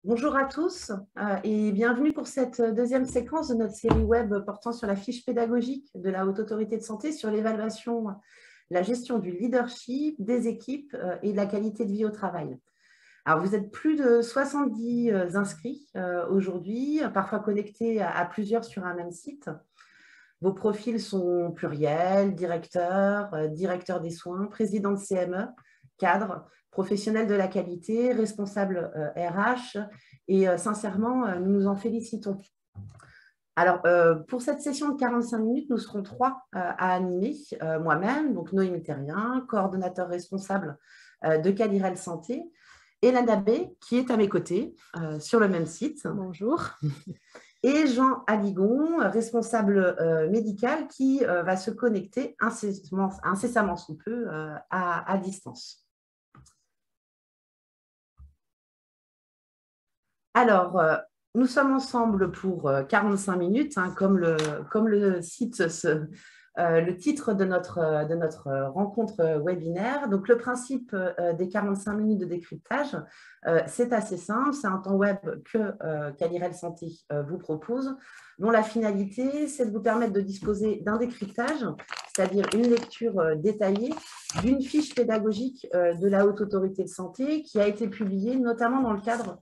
Bonjour à tous et bienvenue pour cette deuxième séquence de notre série web portant sur la fiche pédagogique de la Haute Autorité de Santé sur l'évaluation, la gestion du leadership, des équipes et de la qualité de vie au travail. Alors, vous êtes plus de 70 inscrits aujourd'hui, parfois connectés à plusieurs sur un même site. Vos profils sont pluriels, directeur des soins, président de CME, cadre, professionnel de la qualité, responsable RH et sincèrement, nous nous en félicitons. Alors, pour cette session de 45 minutes, nous serons trois à animer, moi-même, donc Noémie Terrien, coordonnateur responsable de Calirel Santé, et Lana B, qui est à mes côtés sur le même site. Bonjour. Et Jean Aligon, responsable médical, qui va se connecter incessamment sous peu à distance. Alors, nous sommes ensemble pour 45 minutes, hein, comme le cite le titre de notre rencontre webinaire. Donc, le principe des 45 minutes de décryptage, c'est assez simple. C'est un temps web que Calirel Santé vous propose, dont la finalité, c'est de vous permettre de disposer d'un décryptage, c'est-à-dire une lecture détaillée d'une fiche pédagogique de la Haute Autorité de Santé qui a été publiée notamment dans le cadre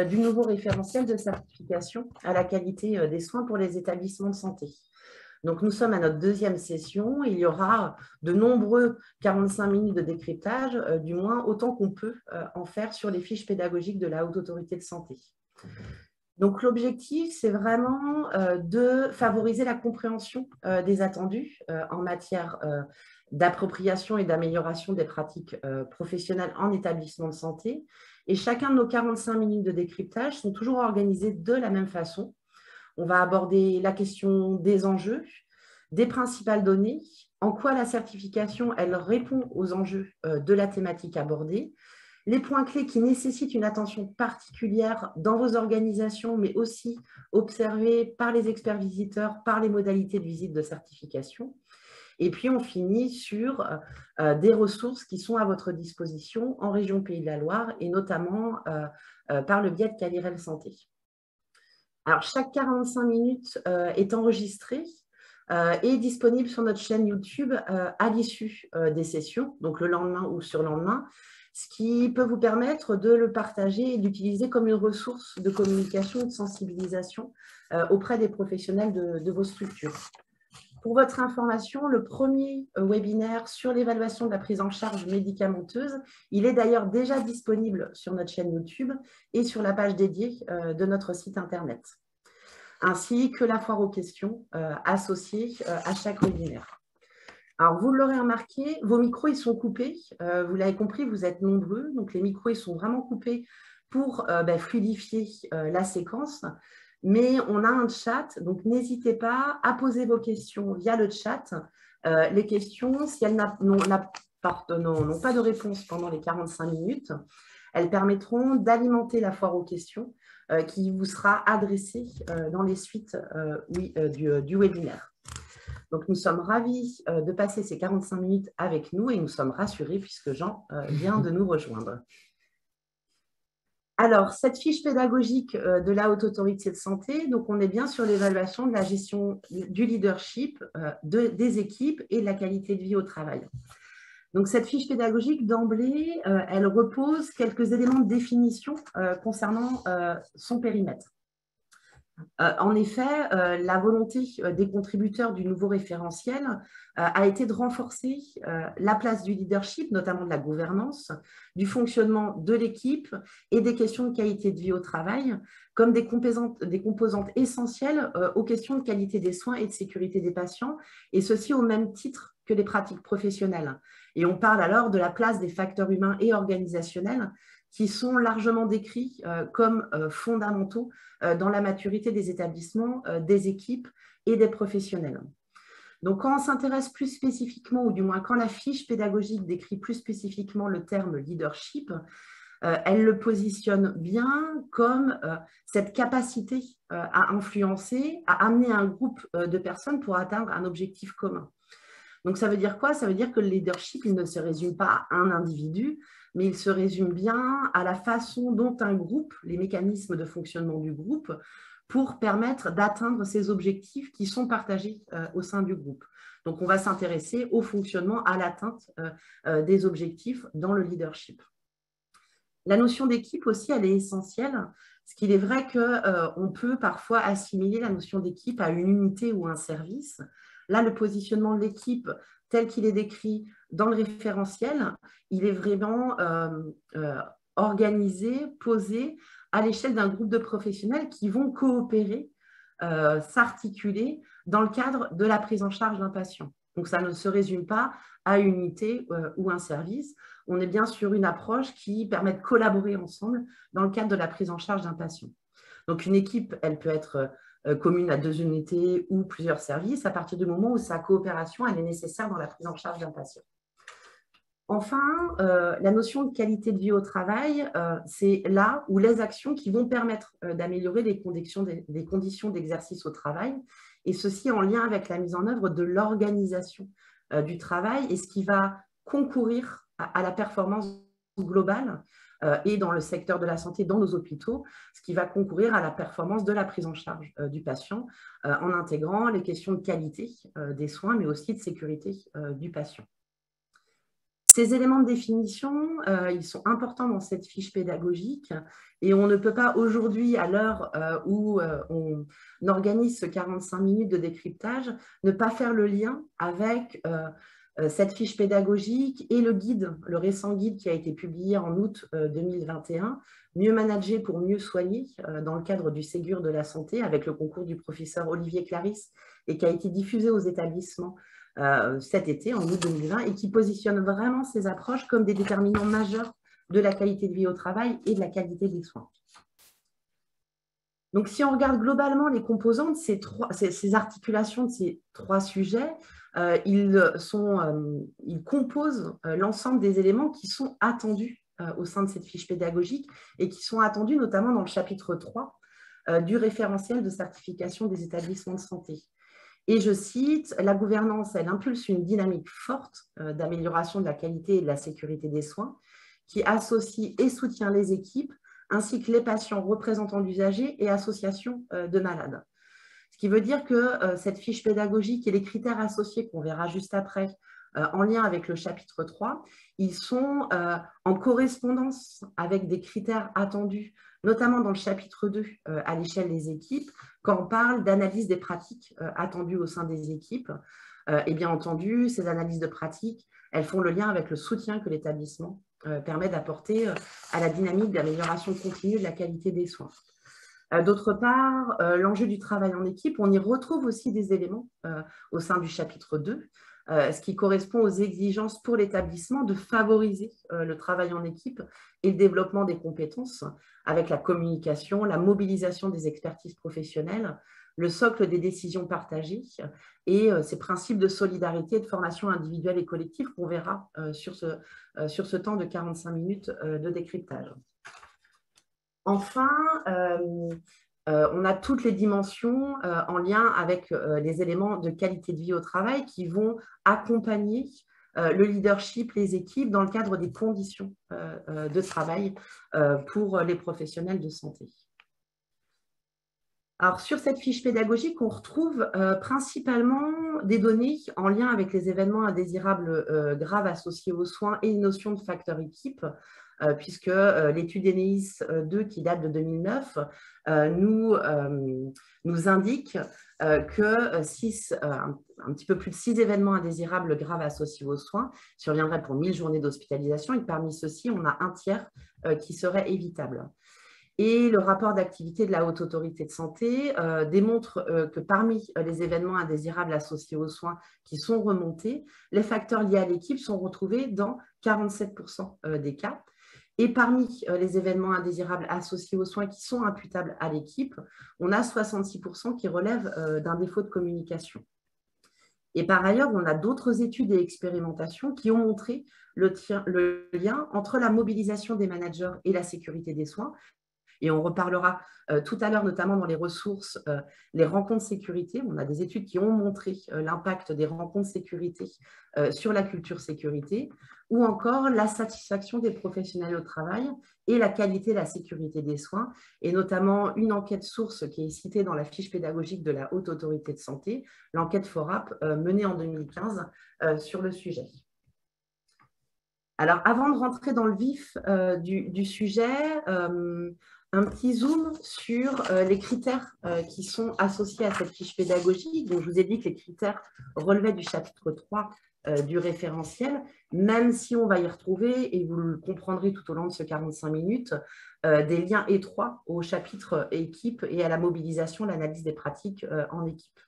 du nouveau référentiel de certification à la qualité des soins pour les établissements de santé. Donc, nous sommes à notre deuxième session. Il y aura de nombreux 45 minutes de décryptage, du moins autant qu'on peut en faire sur les fiches pédagogiques de la Haute Autorité de Santé. Donc, l'objectif, c'est vraiment de favoriser la compréhension des attendus en matière d'appropriation et d'amélioration des pratiques professionnelles en établissement de santé. Et chacun de nos 45 minutes de décryptage sont toujours organisés de la même façon. On va aborder la question des enjeux, des principales données, en quoi la certification, elle répond aux enjeux de la thématique abordée, les points clés qui nécessitent une attention particulière dans vos organisations, mais aussi observés par les experts visiteurs, par les modalités de visite de certification. Et puis, on finit sur des ressources qui sont à votre disposition en région Pays de la Loire et notamment par le biais de Calirel Santé. Alors, chaque 45 minutes est enregistré et disponible sur notre chaîne YouTube à l'issue des sessions, donc le lendemain ou surlendemain, ce qui peut vous permettre de le partager et d'utiliser comme une ressource de communication et de sensibilisation auprès des professionnels de vos structures. Pour votre information, le premier webinaire sur l'évaluation de la prise en charge médicamenteuse, il est d'ailleurs déjà disponible sur notre chaîne YouTube et sur la page dédiée de notre site Internet, ainsi que la foire aux questions associée à chaque webinaire. Alors, vous l'aurez remarqué, vos micros, ils sont coupés. Vous l'avez compris, vous êtes nombreux, donc les micros, ils sont vraiment coupés pour fluidifier la séquence. Mais on a un chat, donc n'hésitez pas à poser vos questions via le chat. Les questions, si elles n'ont pas de réponse pendant les 45 minutes, elles permettront d'alimenter la foire aux questions qui vous sera adressée dans les suites du webinaire. Donc, nous sommes ravis de passer ces 45 minutes avec nous et nous sommes rassurés puisque Jean vient de nous rejoindre. Alors, cette fiche pédagogique de la Haute Autorité de Santé, donc on est bien sur l'évaluation de la gestion du leadership, des équipes et de la qualité de vie au travail. Donc, cette fiche pédagogique, d'emblée, elle repose quelques éléments de définition concernant son périmètre. En effet, la volonté des contributeurs du nouveau référentiel a été de renforcer la place du leadership, notamment de la gouvernance, du fonctionnement de l'équipe et des questions de qualité de vie au travail, comme des composantes essentielles aux questions de qualité des soins et de sécurité des patients, et ceci au même titre que les pratiques professionnelles. Et on parle alors de la place des facteurs humains et organisationnels qui sont largement décrits comme fondamentaux dans la maturité des établissements, des équipes et des professionnels. Donc, quand on s'intéresse plus spécifiquement, ou du moins quand la fiche pédagogique décrit plus spécifiquement le terme leadership, elle le positionne bien comme cette capacité à influencer, à amener un groupe de personnes pour atteindre un objectif commun. Donc, ça veut dire quoi? Ça veut dire que le leadership, il ne se résume pas à un individu, mais il se résume bien à la façon dont un groupe, les mécanismes de fonctionnement du groupe, pour permettre d'atteindre ces objectifs qui sont partagés au sein du groupe. Donc, on va s'intéresser au fonctionnement, à l'atteinte des objectifs dans le leadership. La notion d'équipe aussi, elle est essentielle, parce qu'il est vrai qu'on peut parfois assimiler la notion d'équipe à une unité ou un service. Là, le positionnement de l'équipe tel qu'il est décrit dans le référentiel, il est vraiment organisé, posé à l'échelle d'un groupe de professionnels qui vont coopérer, s'articuler dans le cadre de la prise en charge d'un patient. Donc, ça ne se résume pas à une unité ou un service. On est bien sur une approche qui permet de collaborer ensemble dans le cadre de la prise en charge d'un patient. Donc, une équipe, elle peut être commune à 2 unités ou plusieurs services à partir du moment où sa coopération elle est nécessaire dans la prise en charge d'un patient. Enfin, la notion de qualité de vie au travail, c'est là où les actions qui vont permettre d'améliorer les conditions d'exercice au travail, et ceci en lien avec la mise en œuvre de l'organisation du travail et ce qui va concourir à la performance globale et dans le secteur de la santé, dans nos hôpitaux, ce qui va concourir à la performance de la prise en charge du patient en intégrant les questions de qualité des soins, mais aussi de sécurité du patient. Ces éléments de définition, ils sont importants dans cette fiche pédagogique et on ne peut pas aujourd'hui, à l'heure où on organise ce 45 minutes de décryptage, ne pas faire le lien avec cette fiche pédagogique et le guide, le récent guide qui a été publié en août 2021, Mieux manager pour mieux soigner, dans le cadre du Ségur de la santé, avec le concours du professeur Olivier Clarisse, et qui a été diffusé aux établissements cet été, en août 2020, et qui positionne vraiment ces approches comme des déterminants majeurs de la qualité de vie au travail et de la qualité des soins. Donc, si on regarde globalement les composants de ces articulations de ces 3 sujets, ils composent l'ensemble des éléments qui sont attendus au sein de cette fiche pédagogique et qui sont attendus notamment dans le chapitre 3 du référentiel de certification des établissements de santé. Et je cite, « La gouvernance, elle impulse une dynamique forte d'amélioration de la qualité et de la sécurité des soins qui associe et soutient les équipes ainsi que les patients, représentants d'usagers et associations de malades. » Ce qui veut dire que cette fiche pédagogique et les critères associés qu'on verra juste après, en lien avec le chapitre 3, ils sont en correspondance avec des critères attendus, notamment dans le chapitre 2, à l'échelle des équipes, quand on parle d'analyse des pratiques attendues au sein des équipes. Et bien entendu, ces analyses de pratiques, elles font le lien avec le soutien que l'établissement permet d'apporter à la dynamique d'amélioration continue de la qualité des soins. D'autre part, l'enjeu du travail en équipe, on y retrouve aussi des éléments au sein du chapitre 2, ce qui correspond aux exigences pour l'établissement de favoriser le travail en équipe et le développement des compétences avec la communication, la mobilisation des expertises professionnelles, le socle des décisions partagées et ces principes de solidarité et de formation individuelle et collective qu'on verra sur ce temps de 45 minutes de décryptage. Enfin, on a toutes les dimensions en lien avec les éléments de qualité de vie au travail qui vont accompagner le leadership, les équipes dans le cadre des conditions de travail pour les professionnels de santé. Alors, sur cette fiche pédagogique, on retrouve principalement des données en lien avec les événements indésirables graves associés aux soins et une notion de facteur équipe, puisque l'étude ENEIS 2, qui date de 2009, nous indique que un petit peu plus de 6 événements indésirables graves associés aux soins surviendraient pour 1000 journées d'hospitalisation, et parmi ceux-ci, on a un tiers qui serait évitable. Et le rapport d'activité de la Haute Autorité de Santé démontre que parmi les événements indésirables associés aux soins qui sont remontés, les facteurs liés à l'équipe sont retrouvés dans 47% des cas. Et parmi les événements indésirables associés aux soins qui sont imputables à l'équipe, on a 66% qui relèvent d'un défaut de communication. Et par ailleurs, on a d'autres études et expérimentations qui ont montré le lien entre la mobilisation des managers et la sécurité des soins, Et on reparlera tout à l'heure, notamment dans les ressources, les rencontres sécurité. On a des études qui ont montré l'impact des rencontres sécurité sur la culture sécurité, ou encore la satisfaction des professionnels au travail et la qualité et la sécurité des soins, et notamment une enquête source qui est citée dans la fiche pédagogique de la Haute Autorité de Santé, l'enquête FORAP menée en 2015 sur le sujet. Alors, avant de rentrer dans le vif du sujet, un petit zoom sur les critères qui sont associés à cette fiche pédagogique. Donc, je vous ai dit que les critères relevaient du chapitre 3 du référentiel, même si on va y retrouver, et vous le comprendrez tout au long de ce 45 minutes, des liens étroits au chapitre équipe et à la mobilisation, l'analyse des pratiques en équipe.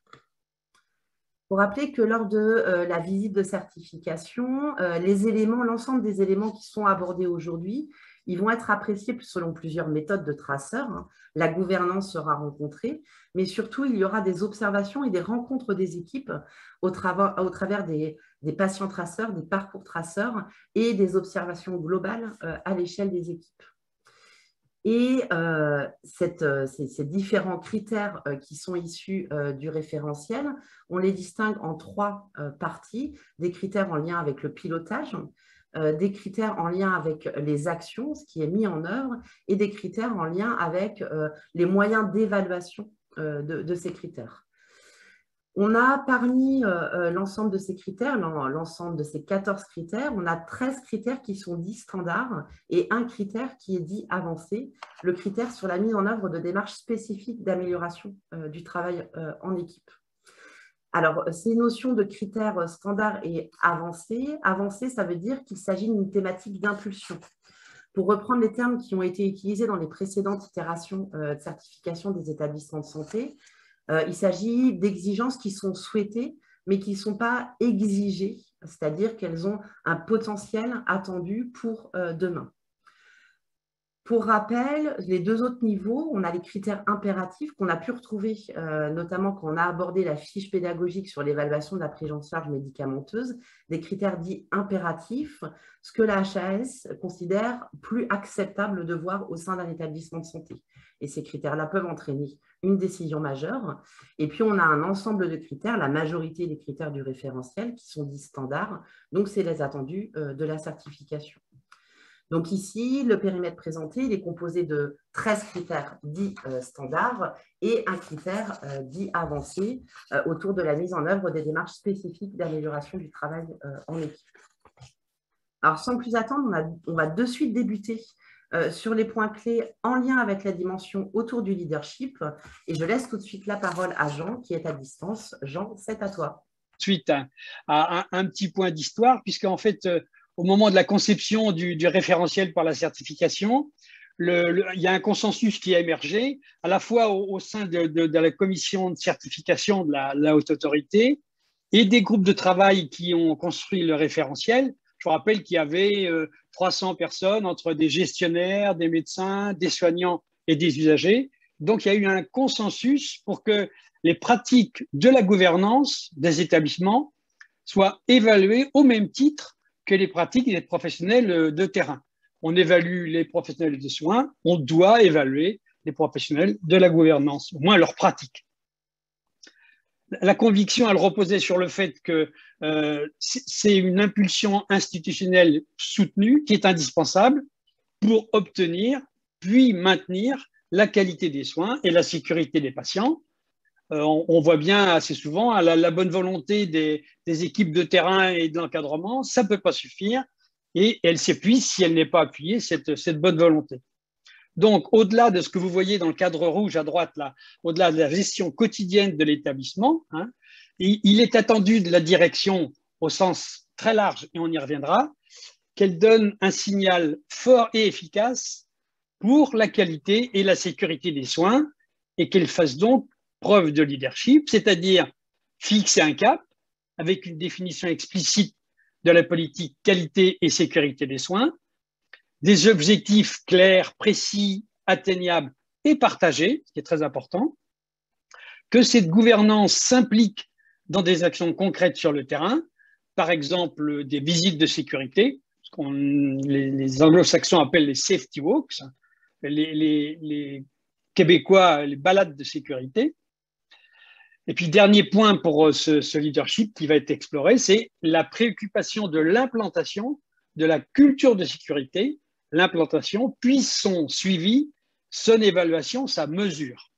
Pour rappeler que lors de la visite de certification, l'ensemble des éléments qui sont abordés aujourd'hui, ils vont être appréciés selon plusieurs méthodes de traceurs. La gouvernance sera rencontrée, mais surtout, il y aura des observations et des rencontres des équipes au travers des patients traceurs, des parcours traceurs et des observations globales à l'échelle des équipes. Et ces différents critères qui sont issus du référentiel, on les distingue en 3 parties: des critères en lien avec le pilotage, des critères en lien avec les actions, ce qui est mis en œuvre, et des critères en lien avec les moyens d'évaluation de ces critères. On a parmi l'ensemble de ces critères, l'ensemble de ces 14 critères, on a 13 critères qui sont dits standards et un critère qui est dit avancé, le critère sur la mise en œuvre de démarches spécifiques d'amélioration du travail en équipe. Alors, ces notions de critères standards et avancés, ça veut dire qu'il s'agit d'une thématique d'impulsion. Pour reprendre les termes qui ont été utilisés dans les précédentes itérations de certification des établissements de santé, il s'agit d'exigences qui sont souhaitées, mais qui ne sont pas exigées, c'est-à-dire qu'elles ont un potentiel attendu pour demain. Pour rappel, les 2 autres niveaux, on a les critères impératifs qu'on a pu retrouver, notamment quand on a abordé la fiche pédagogique sur l'évaluation de la prise en charge médicamenteuse, des critères dits impératifs, ce que la HAS considère plus acceptable de voir au sein d'un établissement de santé. Et ces critères-là peuvent entraîner une décision majeure. Et puis, on a un ensemble de critères, la majorité des critères du référentiel qui sont dits standards, donc c'est les attendus de la certification. Donc ici, le périmètre présenté, il est composé de 13 critères dits standards et un critère dit avancé autour de la mise en œuvre des démarches spécifiques d'amélioration du travail en équipe. Alors, sans plus attendre, on va de suite débuter sur les points clés en lien avec la dimension autour du leadership. Et je laisse tout de suite la parole à Jean, qui est à distance. Jean, c'est à toi. Suite à un petit point d'histoire, puisqu'en fait, au moment de la conception du référentiel par la certification, il y a un consensus qui a émergé, à la fois au sein de la commission de certification de la Haute Autorité et des groupes de travail qui ont construit le référentiel. Je vous rappelle qu'il y avait 300 personnes entre des gestionnaires, des médecins, des soignants et des usagers. Donc, il y a eu un consensus pour que les pratiques de la gouvernance des établissements soient évaluées au même titre que les pratiques des professionnels de terrain. On évalue les professionnels de soins, on doit évaluer les professionnels de la gouvernance, au moins leurs pratiques. La conviction, elle reposait sur le fait que c'est une impulsion institutionnelle soutenue qui est indispensable pour obtenir puis maintenir la qualité des soins et la sécurité des patients. On voit bien assez souvent la bonne volonté des équipes de terrain et de l'encadrement, ça ne peut pas suffire et elle s'épuise si elle n'est pas appuyée, cette bonne volonté. Donc, au-delà de ce que vous voyez dans le cadre rouge à droite, là, au-delà de la gestion quotidienne de l'établissement, il est attendu de la direction au sens très large, et on y reviendra, qu'elle donne un signal fort et efficace pour la qualité et la sécurité des soins et qu'elle fasse donc preuve de leadership, c'est-à-dire fixer un cap avec une définition explicite de la politique qualité et sécurité des soins, des objectifs clairs, précis, atteignables et partagés, ce qui est très important, que cette gouvernance s'implique dans des actions concrètes sur le terrain, par exemple des visites de sécurité, ce les anglo-saxons appellent les safety walks, les Québécois les balades de sécurité. Et puis, dernier point pour ce leadership qui va être exploré, c'est la préoccupation de l'implantation de la culture de sécurité, l'implantation, puis son suivi, son évaluation, sa mesure.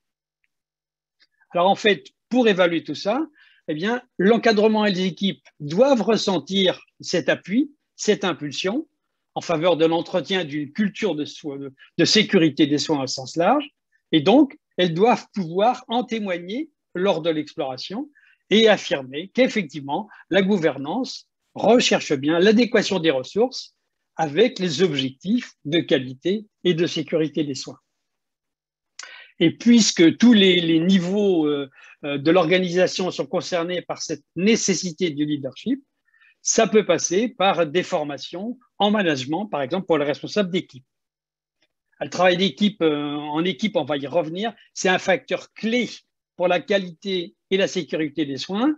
Alors, en fait, pour évaluer tout ça, eh bien, l'encadrement et les équipes doivent ressentir cet appui, cette impulsion en faveur de l'entretien d'une culture de sécurité des soins au sens large. Et donc, elles doivent pouvoir en témoigner lors de l'exploration et affirmer qu'effectivement, la gouvernance recherche bien l'adéquation des ressources avec les objectifs de qualité et de sécurité des soins. Et puisque tous les niveaux de l'organisation sont concernés par cette nécessité du leadership, ça peut passer par des formations en management, par exemple pour les responsables d'équipe. Le travail d'équipe, en équipe, on va y revenir, c'est un facteur clé pour la qualité et la sécurité des soins.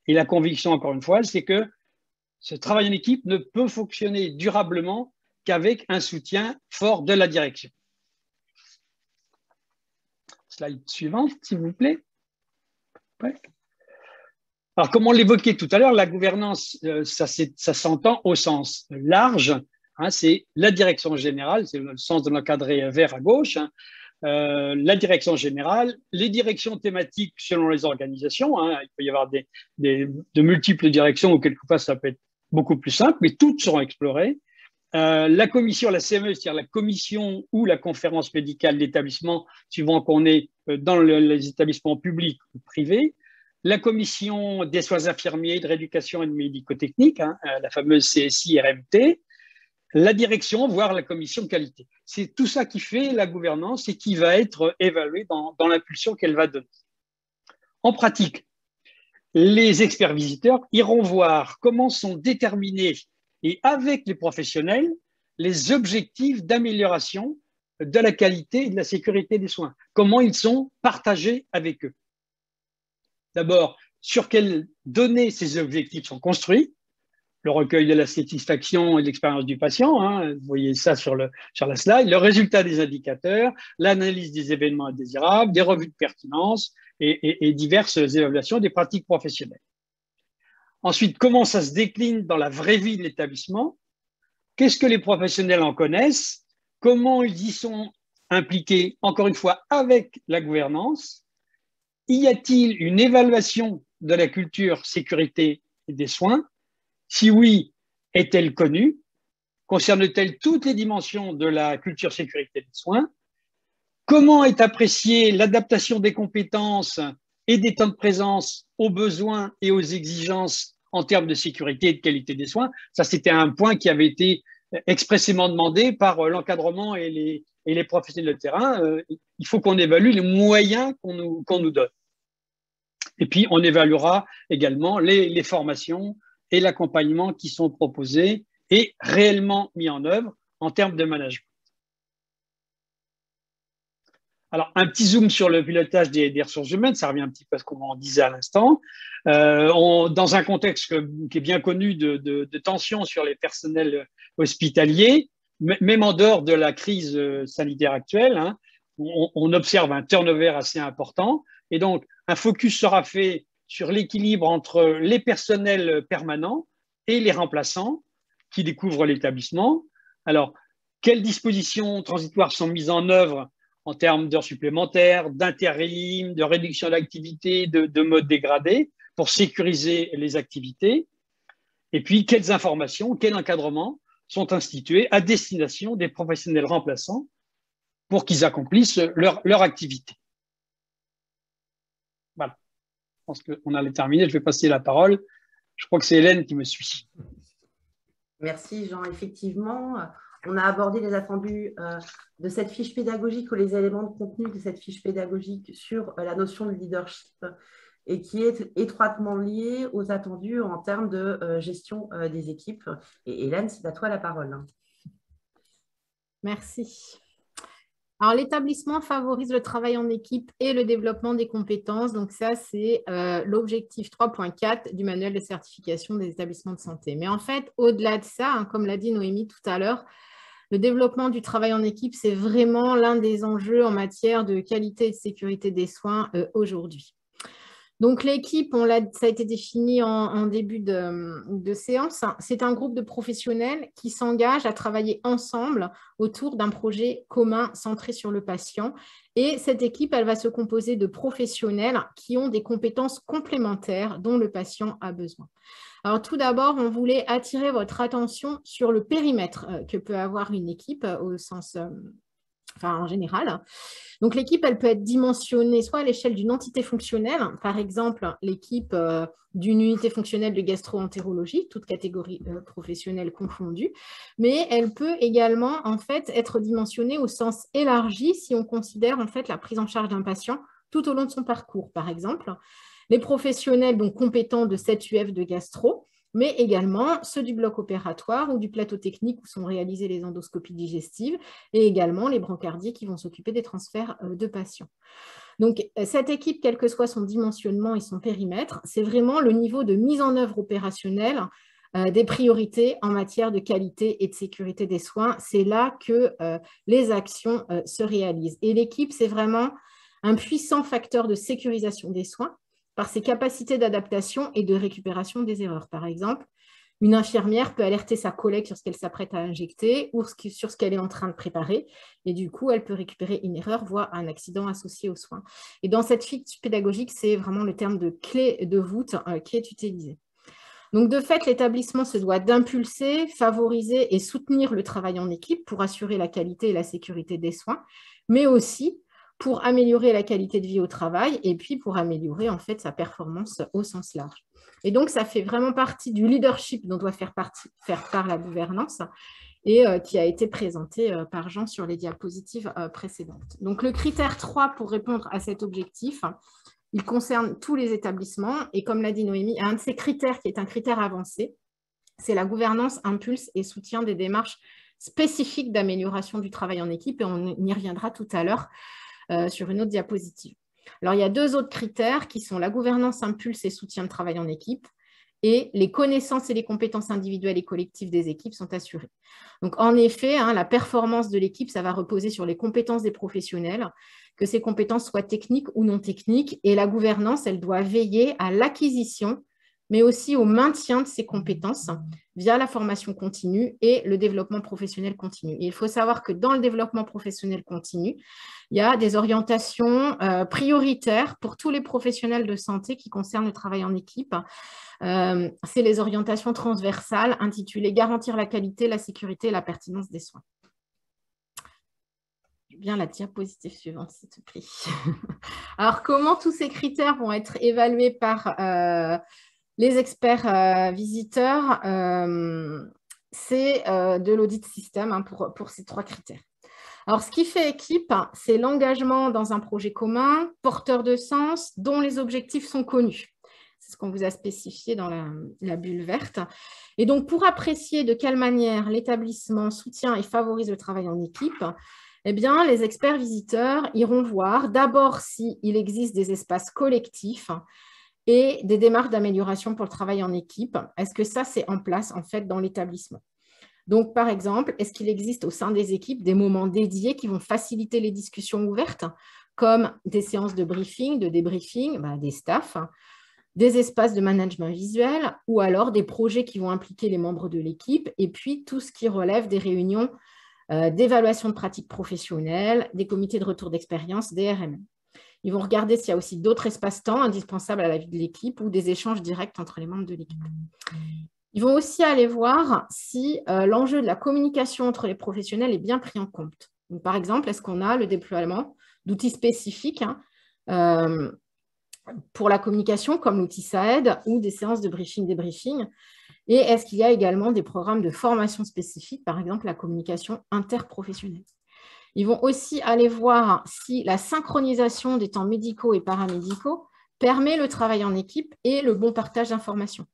Et la conviction, encore une fois, c'est que ce travail en équipe ne peut fonctionner durablement qu'avec un soutien fort de la direction. Slide suivante, s'il vous plaît. Ouais. Alors, comme on l'évoquait tout à l'heure, la gouvernance, ça s'entend au sens large. Hein, c'est la direction générale, c'est le sens de l'encadré vert à gauche. Hein, la direction générale, les directions thématiques selon les organisations. Hein, il peut y avoir de multiples directions ou quelquefois ça peut être beaucoup plus simple, mais toutes seront explorées. La commission, la CME, c'est-à-dire la commission ou la conférence médicale d'établissement, suivant qu'on est dans les établissements publics ou privés. La commission des soins infirmiers, de rééducation et de médico-technique, hein, la fameuse CSI-RMT. La direction, voire la commission qualité. C'est tout ça qui fait la gouvernance et qui va être évalué dans l'impulsion qu'elle va donner. En pratique, les experts visiteurs iront voir comment sont déterminés et avec les professionnels les objectifs d'amélioration de la qualité et de la sécurité des soins. Comment ils sont partagés avec eux. D'abord, sur quelles données ces objectifs sont construits, le recueil de la satisfaction et de l'expérience du patient, hein, vous voyez ça sur la slide, le résultat des indicateurs, l'analyse des événements indésirables, des revues de pertinence et diverses évaluations des pratiques professionnelles. Ensuite, comment ça se décline dans la vraie vie de l'établissement? Qu'est-ce que les professionnels en connaissent? Comment ils y sont impliqués, encore une fois, avec la gouvernance? Y a-t-il une évaluation de la culture sécurité et des soins? Si oui, est-elle connue? Concerne-t-elle toutes les dimensions de la culture sécurité des soins? Comment est appréciée l'adaptation des compétences et des temps de présence aux besoins et aux exigences en termes de sécurité et de qualité des soins? Ça, c'était un point qui avait été expressément demandé par l'encadrement et les professionnels de terrain. Il faut qu'on évalue les moyens qu'on nous donne. Et puis, on évaluera également les formations et l'accompagnement qui sont proposés et réellement mis en œuvre en termes de management. Alors, un petit zoom sur le pilotage des ressources humaines, ça revient un petit peu à ce qu'on disait à l'instant. Dans un contexte qui est bien connu de tensions sur les personnels hospitaliers, même en dehors de la crise sanitaire actuelle, hein, on observe un turnover assez important. Et donc, un focus sera fait sur l'équilibre entre les personnels permanents et les remplaçants qui découvrent l'établissement. Alors, quelles dispositions transitoires sont mises en œuvre en termes d'heures supplémentaires, d'intérim, de réduction d'activité, de mode dégradé pour sécuriser les activités? Et puis, quelles informations, quel encadrement sont institués à destination des professionnels remplaçants pour qu'ils accomplissent leur activité? Voilà. Je pense qu'on allait terminer. Je vais passer la parole. Je crois que c'est Hélène qui me suit. Merci Jean. Effectivement, on a abordé les attendus de cette fiche pédagogique ou les éléments de contenu de cette fiche pédagogique sur la notion de leadership et qui est étroitement liée aux attendus en termes de gestion des équipes. Et Hélène, c'est à toi la parole. Merci. Alors, l'établissement favorise le travail en équipe et le développement des compétences. Donc, ça, c'est l'objectif 3.4 du manuel de certification des établissements de santé. Mais en fait, au-delà de ça, hein, comme l'a dit Noémie tout à l'heure, le développement du travail en équipe, c'est vraiment l'un des enjeux en matière de qualité et de sécurité des soins aujourd'hui. Donc, l'équipe, ça a été défini en début de séance, c'est un groupe de professionnels qui s'engagent à travailler ensemble autour d'un projet commun centré sur le patient. Et cette équipe, elle va se composer de professionnels qui ont des compétences complémentaires dont le patient a besoin. Alors, tout d'abord, on voulait attirer votre attention sur le périmètre que peut avoir une équipe au sens... en général. Donc, l'équipe, elle peut être dimensionnée soit à l'échelle d'une entité fonctionnelle, par exemple, l'équipe d'une unité fonctionnelle de gastro-entérologie, toute catégorie professionnelle confondue, mais elle peut également, en fait, être dimensionnée au sens élargi si on considère, en fait, la prise en charge d'un patient tout au long de son parcours, par exemple. Les professionnels donc compétents de cette UF de gastro, mais également ceux du bloc opératoire ou du plateau technique où sont réalisées les endoscopies digestives et également les brancardiers qui vont s'occuper des transferts de patients. Donc, cette équipe, quel que soit son dimensionnement et son périmètre, c'est vraiment le niveau de mise en œuvre opérationnelle des priorités en matière de qualité et de sécurité des soins. C'est là que les actions se réalisent. Et l'équipe, c'est vraiment un puissant facteur de sécurisation des soins par ses capacités d'adaptation et de récupération des erreurs. Par exemple, une infirmière peut alerter sa collègue sur ce qu'elle s'apprête à injecter ou sur ce qu'elle est en train de préparer. Et du coup, elle peut récupérer une erreur, voire un accident associé aux soins. Et dans cette fiche pédagogique, c'est vraiment le terme de clé de voûte qui est utilisé. Donc, de fait, l'établissement se doit d'impulser, favoriser et soutenir le travail en équipe pour assurer la qualité et la sécurité des soins, mais aussi pour améliorer la qualité de vie au travail et puis pour améliorer en fait sa performance au sens large. Et donc, ça fait vraiment partie du leadership dont doit faire part la gouvernance et qui a été présenté par Jean sur les diapositives précédentes. Donc, le critère 3 pour répondre à cet objectif, il concerne tous les établissements et comme l'a dit Noémie, un de ces critères qui est un critère avancé, c'est la gouvernance, impulse et soutien des démarches spécifiques d'amélioration du travail en équipe et on y reviendra tout à l'heure sur une autre diapositive. Alors, il y a 2 autres critères qui sont la gouvernance, impulse et soutien de travail en équipe et les connaissances et les compétences individuelles et collectives des équipes sont assurées. Donc, en effet, la performance de l'équipe, ça va reposer sur les compétences des professionnels, que ces compétences soient techniques ou non techniques et la gouvernance, elle doit veiller à l'acquisition mais aussi au maintien de ces compétences via la formation continue et le développement professionnel continu. Et il faut savoir que dans le développement professionnel continu, il y a des orientations prioritaires pour tous les professionnels de santé qui concernent le travail en équipe. C'est les orientations transversales intitulées « Garantir la qualité, la sécurité et la pertinence des soins ». Bien la diapositive suivante, s'il te plaît. Alors, comment tous ces critères vont être évalués par les experts visiteurs? C'est de l'audit système pour ces 3 critères. Alors, ce qui fait équipe, c'est l'engagement dans un projet commun, porteur de sens, dont les objectifs sont connus. C'est ce qu'on vous a spécifié dans la bulle verte. Et donc, pour apprécier de quelle manière l'établissement soutient et favorise le travail en équipe, eh bien, les experts visiteurs iront voir d'abord s'il existe des espaces collectifs et des démarches d'amélioration pour le travail en équipe. Est-ce que ça, c'est en place, en fait, dans l'établissement? Donc, par exemple, est-ce qu'il existe au sein des équipes des moments dédiés qui vont faciliter les discussions ouvertes, comme des séances de briefing, de débriefing, des staffs, des espaces de management visuel ou alors des projets qui vont impliquer les membres de l'équipe et puis tout ce qui relève des réunions d'évaluation de pratiques professionnelles, des comités de retour d'expérience, des RMM. Ils vont regarder s'il y a aussi d'autres espaces-temps indispensables à la vie de l'équipe ou des échanges directs entre les membres de l'équipe. Ils vont aussi aller voir si l'enjeu de la communication entre les professionnels est bien pris en compte. Donc, par exemple, est-ce qu'on a le déploiement d'outils spécifiques pour la communication, comme l'outil SAED ou des séances de briefing, débriefing? Et est-ce qu'il y a également des programmes de formation spécifiques, par exemple la communication interprofessionnelle? Ils vont aussi aller voir si la synchronisation des temps médicaux et paramédicaux permet le travail en équipe et le bon partage d'informations.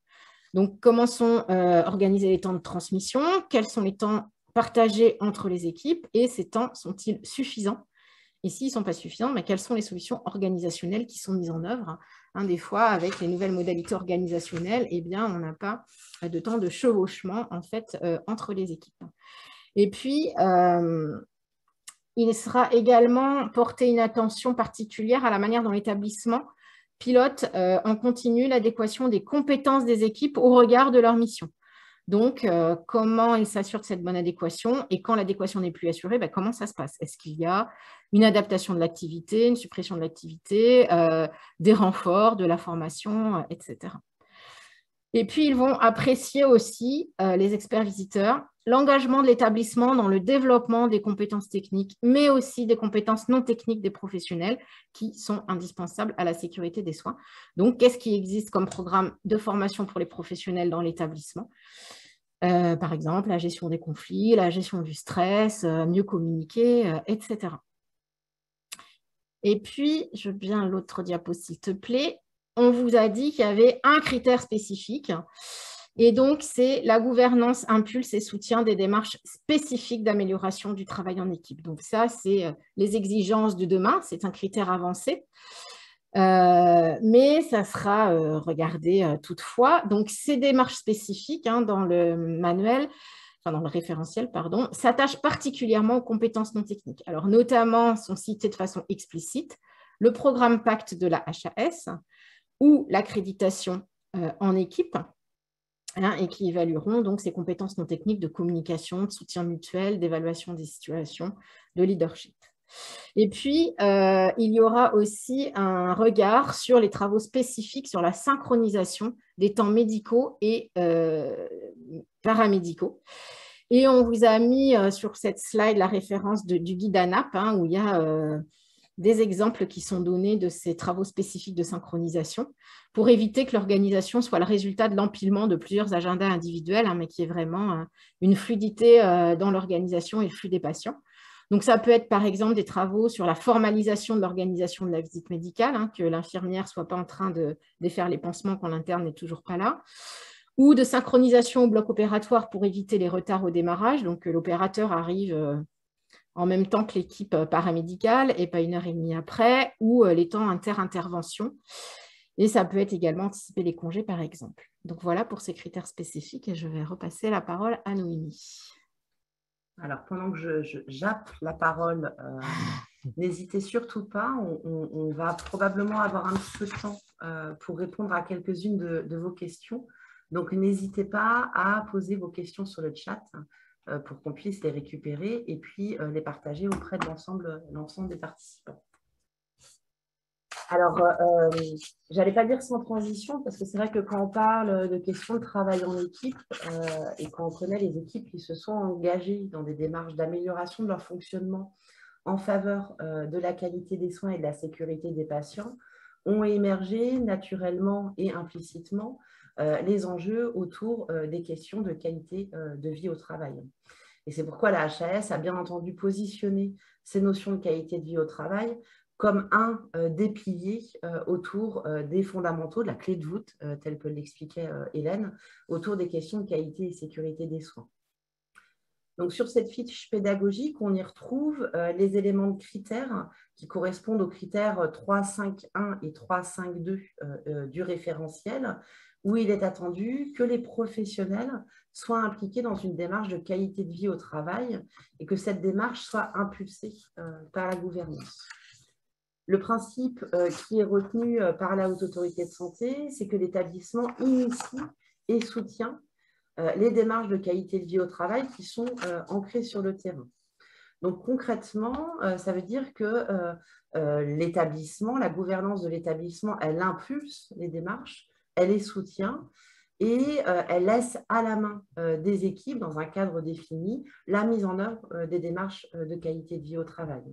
Donc, comment sont organisés les temps de transmission? Quels sont les temps partagés entre les équipes? Et ces temps sont-ils suffisants? Et s'ils ne sont pas suffisants, quelles sont les solutions organisationnelles qui sont mises en œuvre? Des fois, avec les nouvelles modalités organisationnelles, on n'a pas de temps de chevauchement en fait, entre les équipes. Et puis, il sera également porté une attention particulière à la manière dont l'établissement pilote en continu l'adéquation des compétences des équipes au regard de leur mission. Donc, comment il s'assure de cette bonne adéquation et quand l'adéquation n'est plus assurée, comment ça se passe? Est-ce qu'il y a une adaptation de l'activité, une suppression de l'activité, des renforts, de la formation, etc. Et puis, ils vont apprécier aussi, les experts visiteurs, l'engagement de l'établissement dans le développement des compétences techniques, mais aussi des compétences non techniques des professionnels qui sont indispensables à la sécurité des soins. Donc, qu'est-ce qui existe comme programme de formation pour les professionnels dans l'établissement? Par exemple, la gestion des conflits, la gestion du stress, mieux communiquer, etc. Et puis, je veux bien l'autre diapo, s'il te plaît. On vous a dit qu'il y avait un critère spécifique. Et donc, c'est la gouvernance, impulse et soutien des démarches spécifiques d'amélioration du travail en équipe. Donc, ça, c'est les exigences de demain. C'est un critère avancé. Mais ça sera regardé toutefois. Donc, ces démarches spécifiques dans le manuel, enfin dans le référentiel, pardon, s'attachent particulièrement aux compétences non techniques. Alors, notamment, sont cités de façon explicite le programme PACT de la HAS ou l'accréditation en équipe, et qui évalueront donc ces compétences non techniques de communication, de soutien mutuel, d'évaluation des situations, de leadership. Et puis, il y aura aussi un regard sur les travaux spécifiques sur la synchronisation des temps médicaux et paramédicaux. Et on vous a mis sur cette slide la référence du guide ANAP, où il y a des exemples qui sont donnés de ces travaux spécifiques de synchronisation pour éviter que l'organisation soit le résultat de l'empilement de plusieurs agendas individuels, mais qui est vraiment une fluidité dans l'organisation et le flux des patients. Donc, ça peut être, par exemple, des travaux sur la formalisation de l'organisation de la visite médicale, que l'infirmière ne soit pas en train de défaire les pansements quand l'interne n'est toujours pas là, ou de synchronisation au bloc opératoire pour éviter les retards au démarrage, donc que l'opérateur arrive en même temps que l'équipe paramédicale et pas 1h30 après, ou les temps inter-intervention. Et ça peut être également anticiper les congés, par exemple. Donc, voilà pour ces critères spécifiques et je vais repasser la parole à Noémie. Alors, pendant que je jappe la parole, n'hésitez surtout pas, on va probablement avoir un petit peu de temps pour répondre à quelques-unes de vos questions. Donc, n'hésitez pas à poser vos questions sur le chat pour qu'on puisse les récupérer et puis les partager auprès de l'ensemble des participants. Alors, je n'allais pas dire sans transition, parce que c'est vrai que quand on parle de questions de travail en équipe et quand on connaît les équipes qui se sont engagées dans des démarches d'amélioration de leur fonctionnement en faveur de la qualité des soins et de la sécurité des patients, ont émergé naturellement et implicitement les enjeux autour des questions de qualité de vie au travail. Et c'est pourquoi la HAS a bien entendu positionné ces notions de qualité de vie au travail comme un des piliers autour des fondamentaux, de la clé de voûte, telle que l'expliquait Hélène, autour des questions de qualité et sécurité des soins. Donc, sur cette fiche pédagogique, on y retrouve les éléments de critères qui correspondent aux critères 3.5.1 et 3.5.2 du référentiel, où il est attendu que les professionnels soient impliqués dans une démarche de qualité de vie au travail et que cette démarche soit impulsée par la gouvernance. Le principe qui est retenu par la Haute Autorité de Santé, c'est que l'établissement initie et soutient les démarches de qualité de vie au travail qui sont ancrées sur le terrain. Donc concrètement, ça veut dire que l'établissement, la gouvernance de l'établissement, elle impulse les démarches, elle les soutient et elle laisse à la main des équipes, dans un cadre défini, la mise en œuvre des démarches de qualité de vie au travail.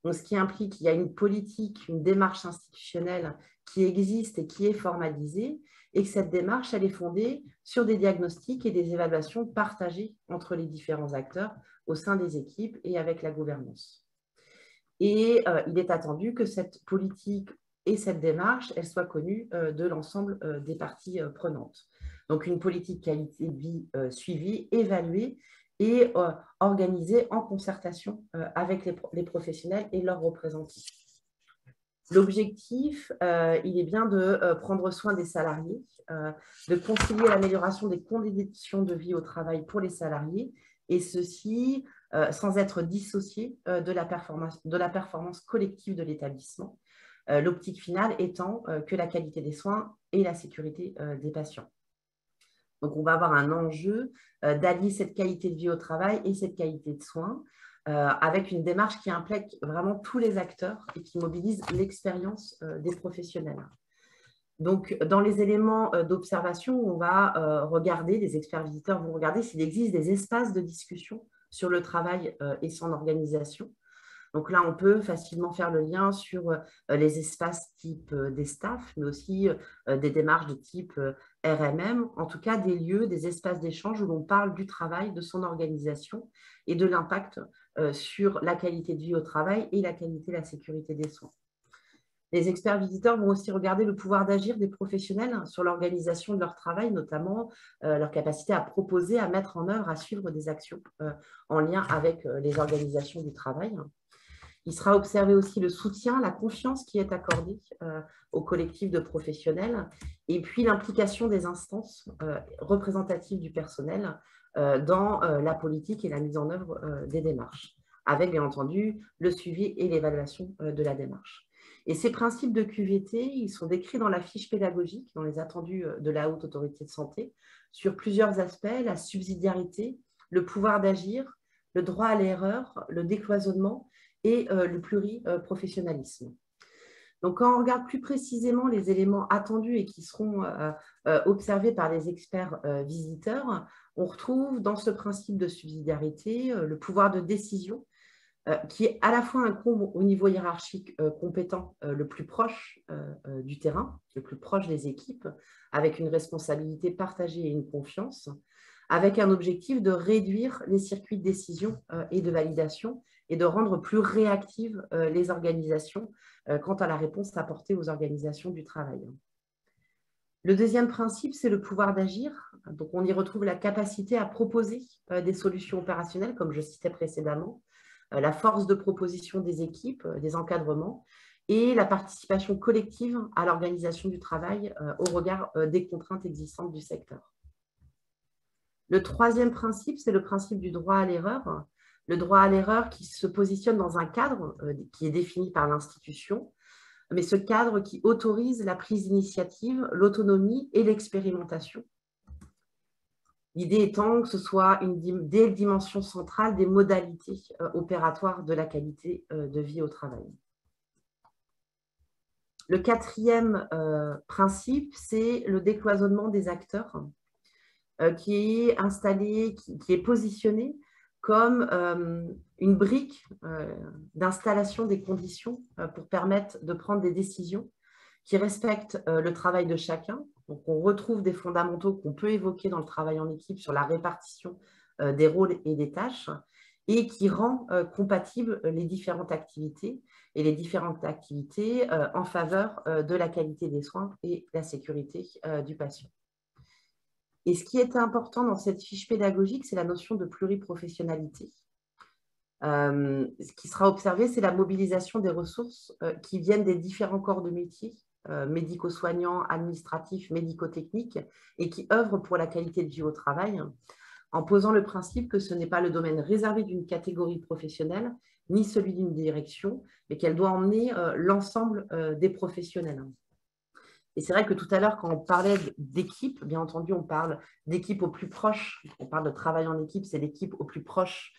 Donc, ce qui implique qu'il y a une politique, une démarche institutionnelle qui existe et qui est formalisée, et que cette démarche, elle est fondée sur des diagnostics et des évaluations partagées entre les différents acteurs au sein des équipes et avec la gouvernance. Et il est attendu que cette politique et cette démarche, elles soient connues de l'ensemble des parties prenantes. Donc, une politique qualité de vie suivie, évaluée, et organisée en concertation avec les professionnels et leurs représentants. L'objectif, il est bien de prendre soin des salariés, de concilier l'amélioration des conditions de vie au travail pour les salariés et ceci sans être dissocié de la performance collective de l'établissement. L'optique finale étant que la qualité des soins et la sécurité des patients. Donc, on va avoir un enjeu d'allier cette qualité de vie au travail et cette qualité de soins avec une démarche qui implique vraiment tous les acteurs et qui mobilise l'expérience des professionnels. Donc, dans les éléments d'observation, on va regarder, les experts visiteurs vont regarder s'il existe des espaces de discussion sur le travail et son organisation. Donc là, on peut facilement faire le lien sur les espaces type des staffs, mais aussi des démarches de type RMM, en tout cas des lieux, des espaces d'échange où l'on parle du travail, de son organisation et de l'impact sur la qualité de vie au travail et la qualité et la sécurité des soins. Les experts visiteurs vont aussi regarder le pouvoir d'agir des professionnels sur l'organisation de leur travail, notamment leur capacité à proposer, à mettre en œuvre, à suivre des actions en lien avec les organisations du travail. Il sera observé aussi le soutien, la confiance qui est accordée au collectif de professionnels et puis l'implication des instances représentatives du personnel dans la politique et la mise en œuvre des démarches, avec bien entendu le suivi et l'évaluation de la démarche. Et ces principes de QVT, ils sont décrits dans la fiche pédagogique, dans les attendus de la Haute Autorité de Santé, sur plusieurs aspects, la subsidiarité, le pouvoir d'agir, le droit à l'erreur, le décloisonnement et le pluriprofessionnalisme. Donc, quand on regarde plus précisément les éléments attendus et qui seront observés par les experts visiteurs, on retrouve dans ce principe de subsidiarité le pouvoir de décision qui est à la fois incombe au niveau hiérarchique compétent le plus proche du terrain, le plus proche des équipes, avec une responsabilité partagée et une confiance, avec un objectif de réduire les circuits de décision et de validation et de rendre plus réactives les organisations quant à la réponse apportée aux organisations du travail. Le deuxième principe, c'est le pouvoir d'agir. Donc, on y retrouve la capacité à proposer des solutions opérationnelles, comme je citais précédemment, la force de proposition des équipes, des encadrements, et la participation collective à l'organisation du travail au regard des contraintes existantes du secteur. Le troisième principe, c'est le principe du droit à l'erreur. Le droit à l'erreur qui se positionne dans un cadre qui est défini par l'institution, mais ce cadre qui autorise la prise d'initiative, l'autonomie et l'expérimentation. L'idée étant que ce soit une des dimensions centrales des modalités opératoires de la qualité de vie au travail. Le quatrième principe, c'est le décloisonnement des acteurs qui est installé, qui est positionné comme une brique d'installation des conditions pour permettre de prendre des décisions qui respectent le travail de chacun. Donc, on retrouve des fondamentaux qu'on peut évoquer dans le travail en équipe sur la répartition des rôles et des tâches et qui rend compatibles les différentes activités et les différentes activités en faveur de la qualité des soins et la sécurité du patient. Et ce qui est important dans cette fiche pédagogique, c'est la notion de pluriprofessionnalité. Ce qui sera observé, c'est la mobilisation des ressources qui viennent des différents corps de métier, médico-soignants, administratifs, médico-techniques, et qui œuvrent pour la qualité de vie au travail, en posant le principe que ce n'est pas le domaine réservé d'une catégorie professionnelle, ni celui d'une direction, mais qu'elle doit emmener l'ensemble des professionnels. Et c'est vrai que tout à l'heure, quand on parlait d'équipe, bien entendu, on parle d'équipe au plus proche, on parle de travail en équipe, c'est l'équipe au plus proche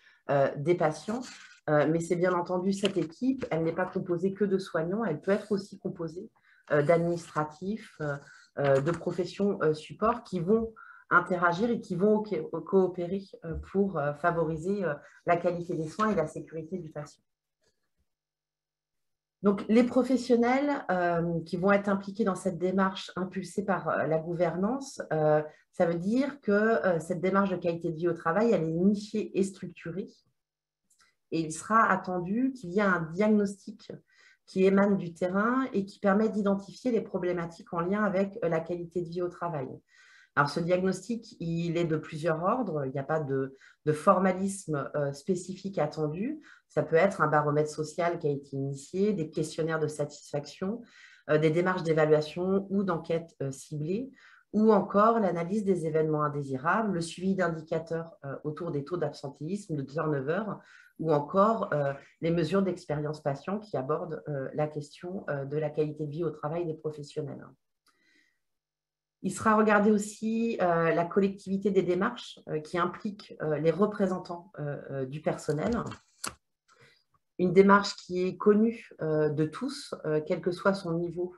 des patients, mais c'est bien entendu cette équipe, elle n'est pas composée que de soignants, elle peut être aussi composée d'administratifs, de professions support qui vont interagir et qui vont coopérer pour favoriser la qualité des soins et la sécurité du patient. Donc, les professionnels qui vont être impliqués dans cette démarche impulsée par la gouvernance, ça veut dire que cette démarche de qualité de vie au travail, elle est nichée et structurée. Et il sera attendu qu'il y ait un diagnostic qui émane du terrain et qui permet d'identifier les problématiques en lien avec la qualité de vie au travail. Alors, ce diagnostic, il est de plusieurs ordres. Il n'y a pas de formalisme spécifique attendu. Ça peut être un baromètre social qui a été initié, des questionnaires de satisfaction, des démarches d'évaluation ou d'enquête ciblées, ou encore l'analyse des événements indésirables, le suivi d'indicateurs autour des taux d'absentéisme, de turnover, ou encore les mesures d'expérience patient qui abordent la question de la qualité de vie au travail des professionnels. Il sera regardé aussi la collectivité des démarches qui implique les représentants du personnel. Une démarche qui est connue de tous, quel que soit son niveau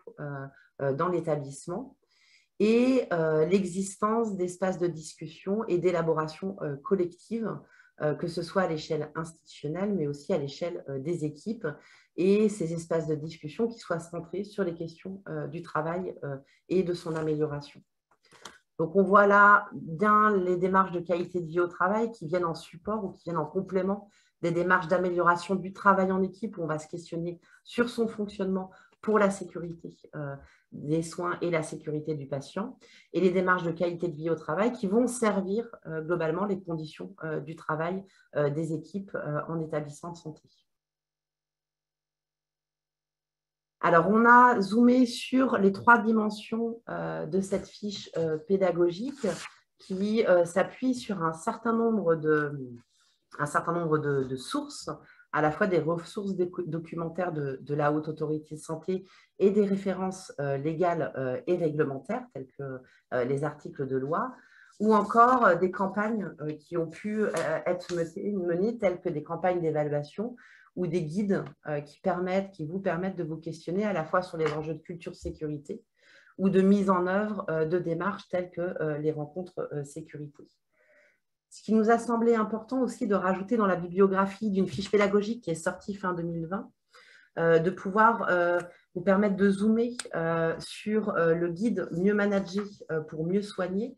dans l'établissement, et l'existence d'espaces de discussion et d'élaboration collective, que ce soit à l'échelle institutionnelle, mais aussi à l'échelle des équipes, et ces espaces de discussion qui soient centrés sur les questions du travail et de son amélioration. Donc, on voit là bien les démarches de qualité de vie au travail qui viennent en support ou qui viennent en complément des démarches d'amélioration du travail en équipe où on va se questionner sur son fonctionnement pour la sécurité des soins et la sécurité du patient, et les démarches de qualité de vie au travail qui vont servir globalement les conditions du travail des équipes en établissement de santé. Alors, on a zoomé sur les 3 dimensions de cette fiche pédagogique qui s'appuie sur un certain nombre de sources, à la fois des ressources documentaires de la Haute Autorité de Santé et des références légales et réglementaires, telles que les articles de loi, ou encore des campagnes qui ont pu être menées, telles que des campagnes d'évaluation ou des guides qui vous permettent de vous questionner à la fois sur les enjeux de culture sécurité ou de mise en œuvre de démarches telles que les rencontres sécurité. Ce qui nous a semblé important aussi de rajouter dans la bibliographie d'une fiche pédagogique qui est sortie fin 2020, de pouvoir vous permettre de zoomer sur le guide Mieux manager pour mieux soigner,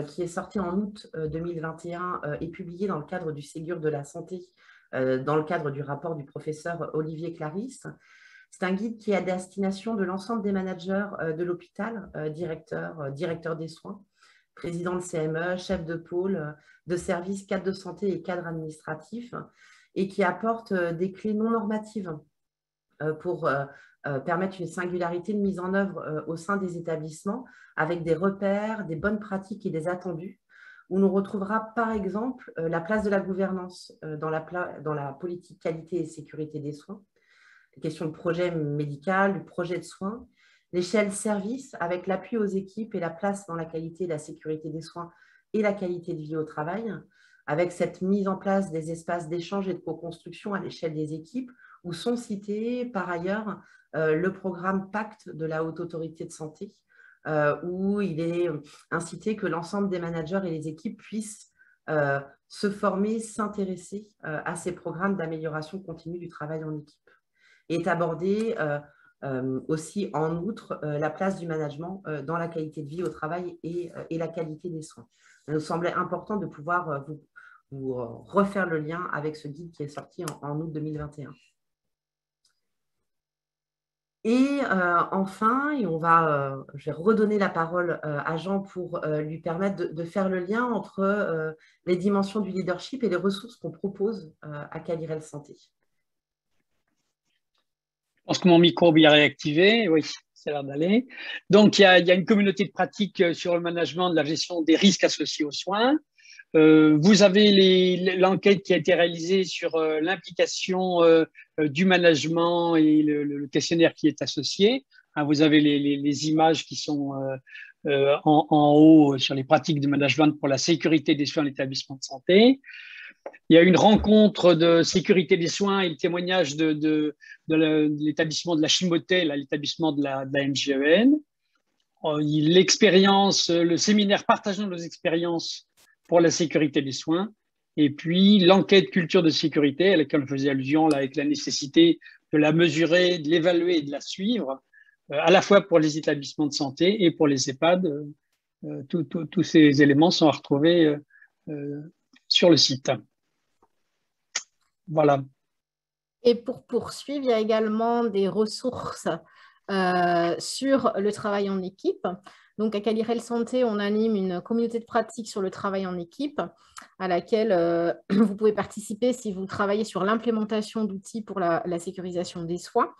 qui est sorti en août 2021 et publié dans le cadre du Ségur de la santé, dans le cadre du rapport du professeur Olivier Clarisse. C'est un guide qui est à destination de l'ensemble des managers de l'hôpital, directeurs des soins, président de CME, chef de pôle, de service, cadre de santé et cadre administratif, et qui apporte des clés non normatives pour permettre une singularité de mise en œuvre au sein des établissements avec des repères, des bonnes pratiques et des attendus, où l'on retrouvera par exemple la place de la gouvernance dans la politique qualité et sécurité des soins, les questions de projet médical, du projet de soins, l'échelle service avec l'appui aux équipes et la place dans la qualité et la sécurité des soins et la qualité de vie au travail, avec cette mise en place des espaces d'échange et de co-construction à l'échelle des équipes, où sont cités par ailleurs le programme Pacte de la Haute Autorité de Santé, où il est incité que l'ensemble des managers et les équipes puissent se former, s'intéresser à ces programmes d'amélioration continue du travail en équipe. Et est abordé aussi en outre la place du management dans la qualité de vie au travail et la qualité des soins. Il nous semblait important de pouvoir vous refaire le lien avec ce guide qui est sorti en août 2021. Et enfin, je vais redonner la parole à Jean pour lui permettre de faire le lien entre les dimensions du leadership et les ressources qu'on propose à Calirel Santé. Je pense que mon micro est bien réactivé, oui, ça a l'air d'aller. Donc, il y a une communauté de pratique sur le management de la gestion des risques associés aux soins. Vous avez l'enquête qui a été réalisée sur l'implication du management et le questionnaire qui est associé. Vous avez les images qui sont en haut sur les pratiques de management pour la sécurité des soins en établissement de santé. Il y a une rencontre de sécurité des soins et le témoignage de l'établissement de la Chimotelle à l'établissement de la MJEN. L'expérience, le séminaire Partageons nos expériences pour la sécurité des soins, et puis l'enquête culture de sécurité à laquelle on faisait allusion là, avec la nécessité de la mesurer, de l'évaluer et de la suivre, à la fois pour les établissements de santé et pour les EHPAD. Tous ces éléments sont à retrouver sur le site. Voilà. Et pour poursuivre, il y a également des ressources sur le travail en équipe. Donc, à Calirel Santé, on anime une communauté de pratique sur le travail en équipe à laquelle vous pouvez participer si vous travaillez sur l'implémentation d'outils pour la sécurisation des soins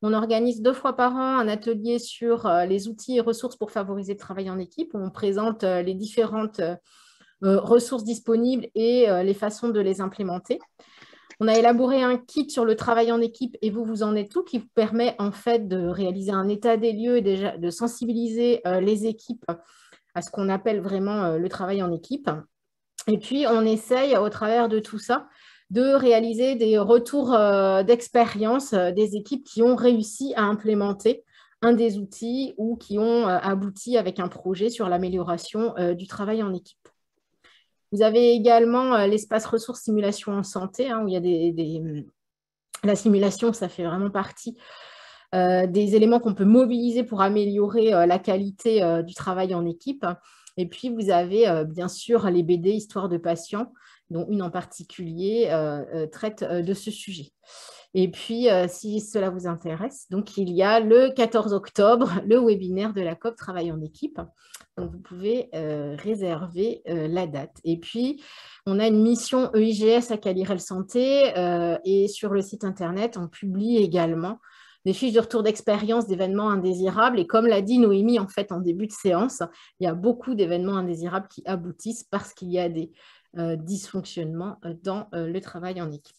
On organise 2 fois par an un atelier sur les outils et ressources pour favoriser le travail en équipe, où on présente les différentes ressources disponibles et les façons de les implémenter. On a élaboré un kit sur le travail en équipe et vous en êtes où, qui vous permet en fait de réaliser un état des lieux et déjà de sensibiliser les équipes à ce qu'on appelle vraiment le travail en équipe. Et puis, on essaye au travers de tout ça de réaliser des retours d'expérience des équipes qui ont réussi à implémenter un des outils ou qui ont abouti avec un projet sur l'amélioration du travail en équipe. Vous avez également l'espace ressources simulation en santé, où il y a la simulation, ça fait vraiment partie des éléments qu'on peut mobiliser pour améliorer la qualité du travail en équipe. Et puis, vous avez bien sûr les BD Histoire de patients, dont une en particulier traite de ce sujet. Et puis, si cela vous intéresse, donc il y a le 14 octobre, le webinaire de la COP Travail en équipe. Donc, vous pouvez réserver la date. Et puis, on a une mission EIGS à Calirel Santé et sur le site internet, on publie également des fiches de retour d'expérience d'événements indésirables. Et comme l'a dit Noémie, en fait, en début de séance, il y a beaucoup d'événements indésirables qui aboutissent parce qu'il y a des dysfonctionnements dans le travail en équipe.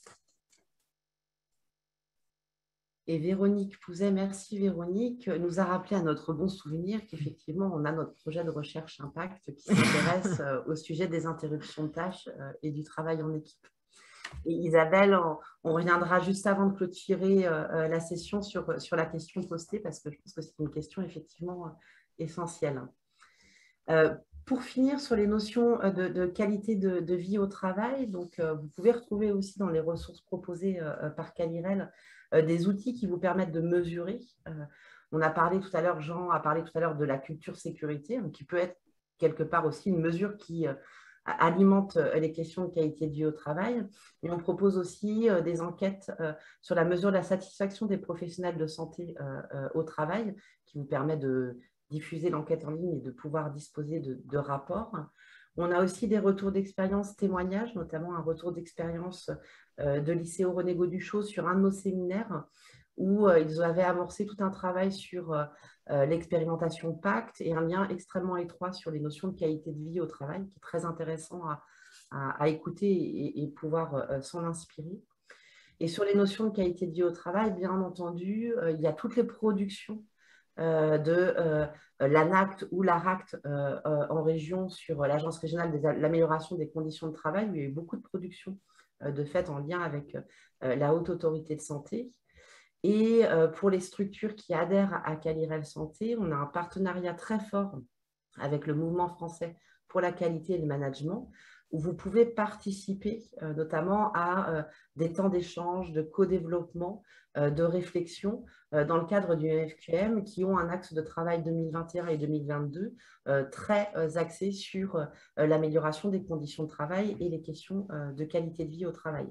Et Véronique Pouzet, merci Véronique, nous a rappelé à notre bon souvenir qu'effectivement, on a notre projet de recherche impact qui s'intéresse au sujet des interruptions de tâches et du travail en équipe. Et Isabelle, on reviendra juste avant de clôturer la session sur la question postée parce que je pense que c'est une question effectivement essentielle. Pour finir sur les notions de qualité de vie au travail, donc, vous pouvez retrouver aussi dans les ressources proposées par Calirel des outils qui vous permettent de mesurer. On a parlé tout à l'heure, Jean a parlé tout à l'heure de la culture sécurité, qui peut être quelque part aussi une mesure qui alimente les questions de qualité de vie au travail. Et on propose aussi des enquêtes sur la mesure de la satisfaction des professionnels de santé au travail, qui vous permet de diffuser l'enquête en ligne et de pouvoir disposer de rapports. On a aussi des retours d'expérience témoignages, notamment un retour d'expérience de lycéo René Gauduchot sur un de nos séminaires où ils avaient amorcé tout un travail sur l'expérimentation PACT et un lien extrêmement étroit sur les notions de qualité de vie au travail, qui est très intéressant à écouter et pouvoir s'en inspirer. Et sur les notions de qualité de vie au travail, bien entendu, il y a toutes les productions de l'ANACT ou l'ARACT en région sur l'Agence régionale de l'amélioration des conditions de travail, où il y a eu beaucoup de productions de fait en lien avec la Haute Autorité de Santé. Et pour les structures qui adhèrent à Calirel Santé, on a un partenariat très fort avec le Mouvement français pour la qualité et le management, où vous pouvez participer notamment à des temps d'échange, de co-développement, de réflexion dans le cadre du MFQM, qui ont un axe de travail 2021 et 2022 très axé sur l'amélioration des conditions de travail et les questions de qualité de vie au travail.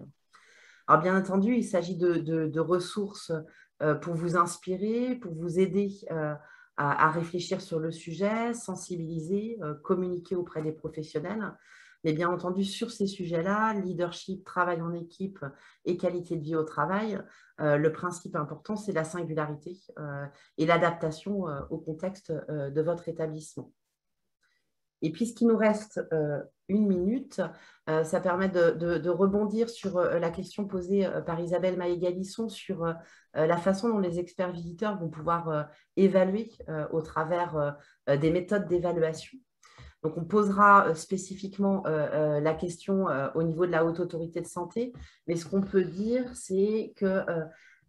Alors, bien entendu, il s'agit de ressources pour vous inspirer, pour vous aider à réfléchir sur le sujet, sensibiliser, communiquer auprès des professionnels. Mais bien entendu, sur ces sujets-là, leadership, travail en équipe et qualité de vie au travail, le principe important, c'est la singularité et l'adaptation au contexte de votre établissement. Et puisqu'il nous reste 1 minute, ça permet de rebondir sur la question posée par Isabelle Maé-Galisson sur la façon dont les experts visiteurs vont pouvoir évaluer au travers des méthodes d'évaluation. Donc, on posera spécifiquement la question au niveau de la Haute Autorité de Santé, mais ce qu'on peut dire, c'est que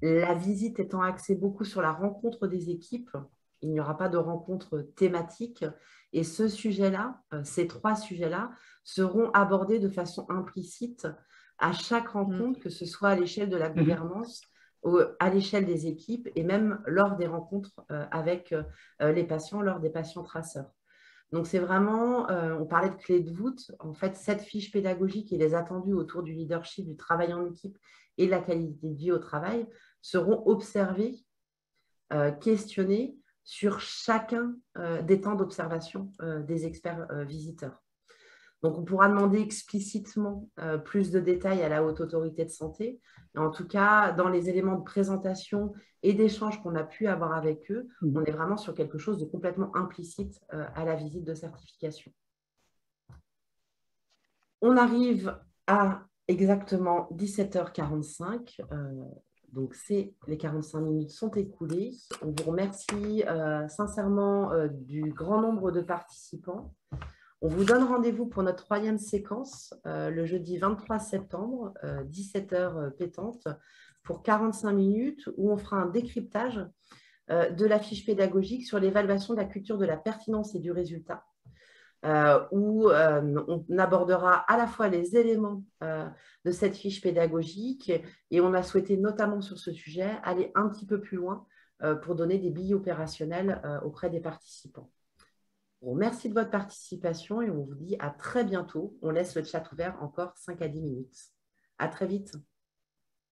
la visite étant axée beaucoup sur la rencontre des équipes, il n'y aura pas de rencontre thématique. Et ce sujet-là, ces 3 sujets-là, seront abordés de façon implicite à chaque rencontre, que ce soit à l'échelle de la gouvernance, à l'échelle des équipes et même lors des rencontres avec les patients, lors des patients traceurs. Donc, c'est vraiment, on parlait de clé de voûte. En fait, cette fiche pédagogique et les attendus autour du leadership, du travail en équipe et de la qualité de vie au travail seront observés, questionnés sur chacun des temps d'observation des experts visiteurs. Donc, on pourra demander explicitement plus de détails à la Haute Autorité de Santé. Et en tout cas, dans les éléments de présentation et d'échange qu'on a pu avoir avec eux, on est vraiment sur quelque chose de complètement implicite à la visite de certification. On arrive à exactement 17h45. Donc, les 45 minutes sont écoulées. On vous remercie sincèrement du grand nombre de participants. On vous donne rendez-vous pour notre 3e séquence le jeudi 23 septembre, 17h pétante, pour 45 minutes où on fera un décryptage de la fiche pédagogique sur l'évaluation de la culture de la pertinence et du résultat, où on abordera à la fois les éléments de cette fiche pédagogique et on a souhaité notamment sur ce sujet aller un petit peu plus loin pour donner des billes opérationnelles auprès des participants. Bon, merci de votre participation et on vous dit à très bientôt. On laisse le chat ouvert encore 5 à 10 minutes. À très vite.